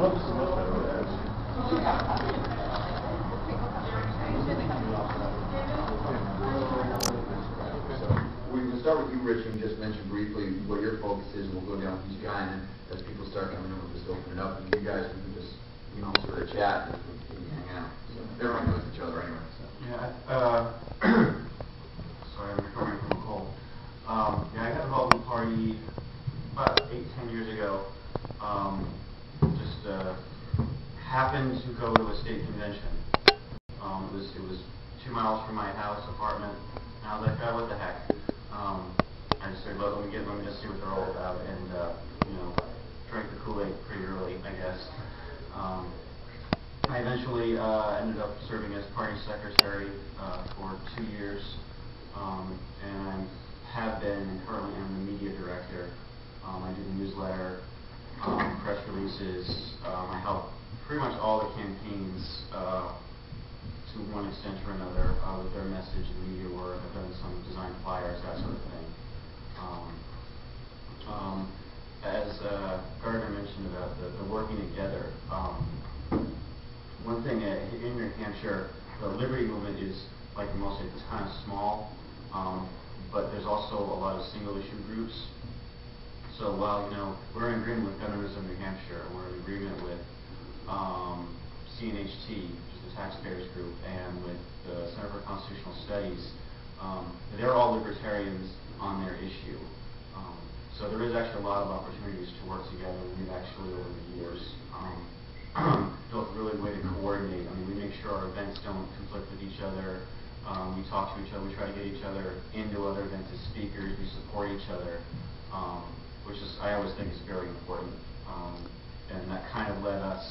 We'll start with you, Rich, and just mention briefly what your focus is, and we'll go down each guy, and then as people start coming in, we'll just open it up, and you guys, we can just, sort of chat and hang out. So everyone knows each other anyway. So. Yeah, sorry, I'm recovering from a cold. Yeah, I got involved in the party about 8-10 years ago. Just happened to go to a state convention. It was 2 miles from my house, apartment, and I was like, oh, what the heck? I just said, let me just see what they're all about, and drank the Kool-Aid pretty early, I guess. I eventually ended up serving as party secretary for 2 years, and have been and currently am the media director. I do the newsletter, press releases. I help pretty much all the campaigns to one extent or another with their message and media work. I've done some design flyers, that sort of thing. As Gardner mentioned about the working together, one thing in New Hampshire, the Liberty movement is, like most of it, it's kind of small, but there's also a lot of single issue groups. So while we're in agreement with Governors of New Hampshire, and we're in agreement with CNHT, which is the taxpayers group, and with the Center for Constitutional Studies, they're all libertarians on their issue. So there is actually a lot of opportunities to work together. We've actually, over the years, built a really way to coordinate. I mean, we make sure our events don't conflict with each other. We talk to each other. We try to get each other into other events as speakers. We support each other, which is, I always think, is very important. And that kind of led us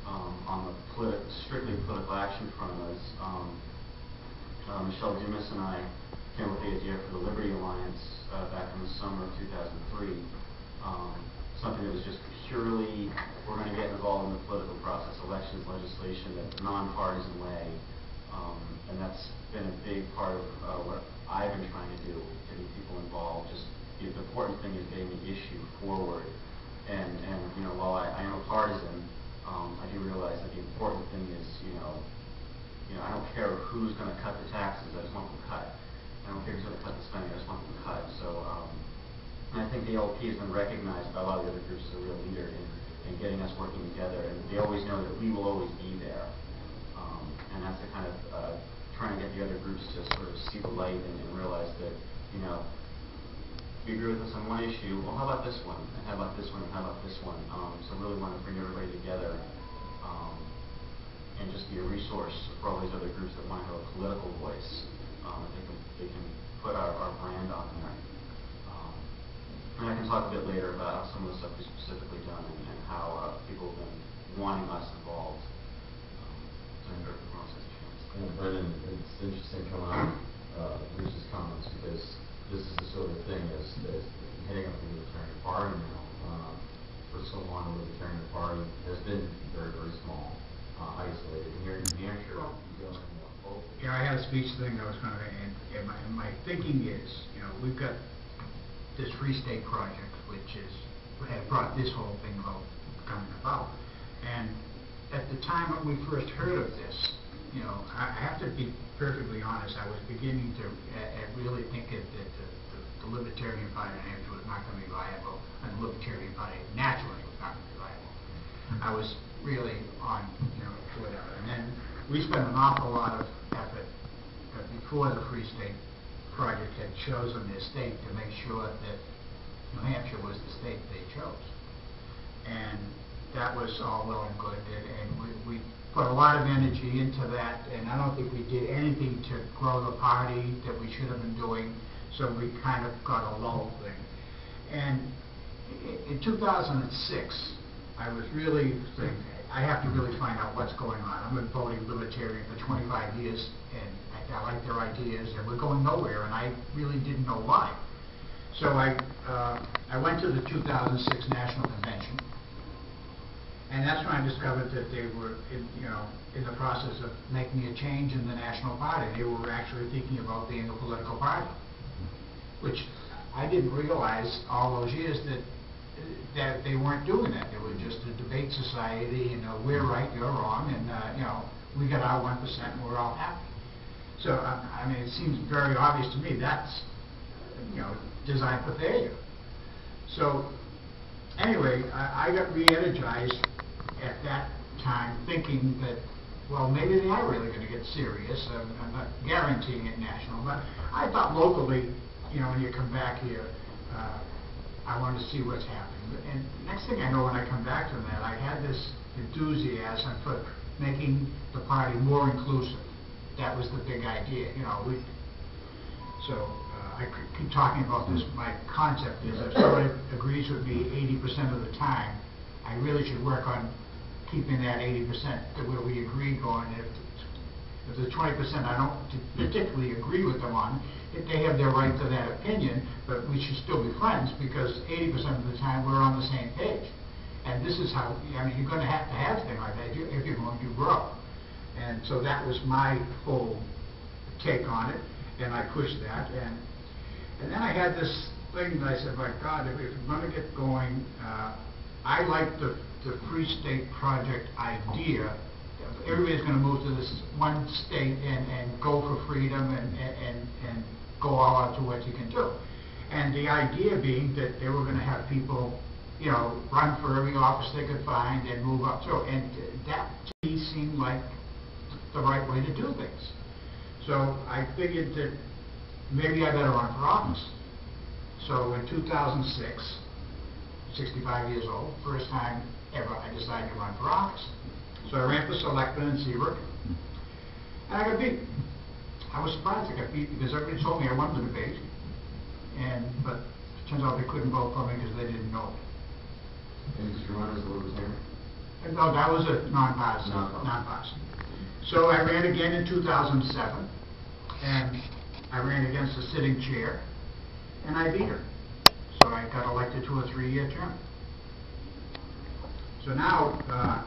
on the strictly political action front. Michelle Dumas and I came up with the idea for the Liberty Alliance back in the summer of 2003. Something that was just purely, we're going to get involved in the political process, elections, legislation, that nonpartisan way. And that's been a big part of what I've been trying to do, getting people involved. Just the important thing is getting the issue forward. And while I am a partisan, I do realize that the important thing is, I don't care who's going to cut the taxes, I just want them cut. I don't care who's going to cut the spending, I just want them cut. So, and I think the LP has been recognized by a lot of the other groups as a real leader in getting us working together, and they always know that we will always be there. And that's the kind of trying to get the other groups to sort of see the light and realize that, we agree with us on one issue, well, how about this one? And how about this one? And how about this one? So really want to bring everybody together and just be a resource for all these other groups that want to have a political voice. They can put our brand on there. And I can talk a bit later about some of the stuff we've specifically done and how people have been wanting us involved. Brendan, it's interesting coming on Rich's comments, because this is the sort of thing as heading up the Libertarian Party now. For so long, the Libertarian Party has been very, very small, isolated. And here in New Hampshire, I had a speech thing I was going to, and my thinking is, we've got this Free State project, which had brought this whole thing about coming about. And at the time when we first heard of this, I have to be perfectly honest, I was beginning to really think that the Libertarian Party in New Hampshire was not going to be viable, and the Libertarian Party nationally was not going to be viable. I was really on, whatever. And then we spent an awful lot of effort before the Free State project had chosen their state to make sure that New Hampshire was the state they chose. And that was all well and good, and we put a lot of energy into that, and I don't think we did anything to grow the party that we should have been doing, so we kind of got a lull thing. And in 2006, I was really thinking, I have to really find out what's going on. I've been voting Libertarian for 25 years, and I like their ideas, and we're going nowhere, and I really didn't know why. So I went to the 2006 National Convention, and that's when I discovered that they were in the process of making a change in the National Party. They were actually thinking about being a political party, which I didn't realize all those years that that they weren't doing that. They were just a debate society, we're right, you're wrong, and, we got our 1% and we're all happy. So, I mean, it seems very obvious to me that's, designed for failure. So, anyway, I got re-energized at that time thinking that, well, maybe they are really going to get serious. I'm not guaranteeing it national, but I thought locally, when you come back here, I wanted to see what's happening. And next thing I know, when I come back from that, I had this enthusiasm for making the party more inclusive. That was the big idea, I keep talking about this. My concept is if somebody agrees with me 80% of the time, I really should work on keeping that 80% to where we agree going. If the 20% I don't particularly agree with them on, if they have their right to that opinion, but we should still be friends because 80% of the time we're on the same page. And this is how, you're going to have things like that if you're going to grow. And so that was my whole take on it, and I pushed that. And then I had this thing that I said, my God, if we're going to get going, I like the Free State Project idea. Everybody's going to move to this one state and go for freedom and go all out to what you can do. And the idea being that they were going to have people, run for every office they could find and move up through. And that to me seemed like the right way to do things. So I figured that maybe I better run for office. So in 2006, 65 years old, first time ever I decided to run for office. So I ran for selectman in Seabrook, and I got beat. I was surprised I got beat because everybody told me I won the debate, but it turns out they couldn't vote for me because they didn't know it. And did you run as a libertarian? No, that was a nonpartisan. So I ran again in 2007, and I ran against the sitting chair, and I beat her. So I got elected to a 3-year term. So now,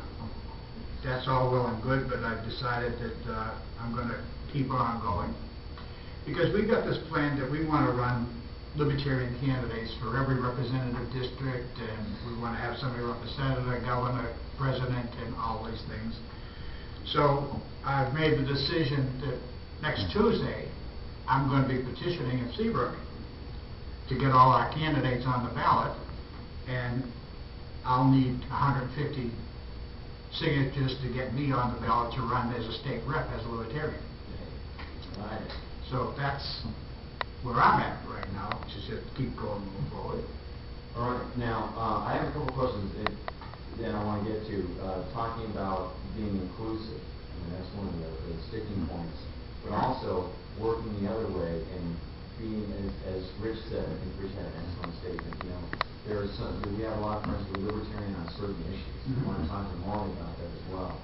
that's all well and good, but I've decided that I'm going to keep on going. Because we've got this plan that we want to run libertarian candidates for every representative district, and we want to have somebody run for senator, governor, president, and all these things. So I've made the decision that next Tuesday, I'm going to be petitioning in Seabrook to get all our candidates on the ballot, and I'll need 150 signatures to get me on the ballot to run as a state rep as a libertarian. Right. So that's where I'm at right now, just to keep going, moving forward. All right. Now, I have a couple questions that I want to get to. Talking about being inclusive, that's one of the sticking points, but also working the other way and being, as Rich said, I think Rich had an excellent statement, we have a lot of friends who are libertarian on certain issues. We want to talk to Molly about that as well.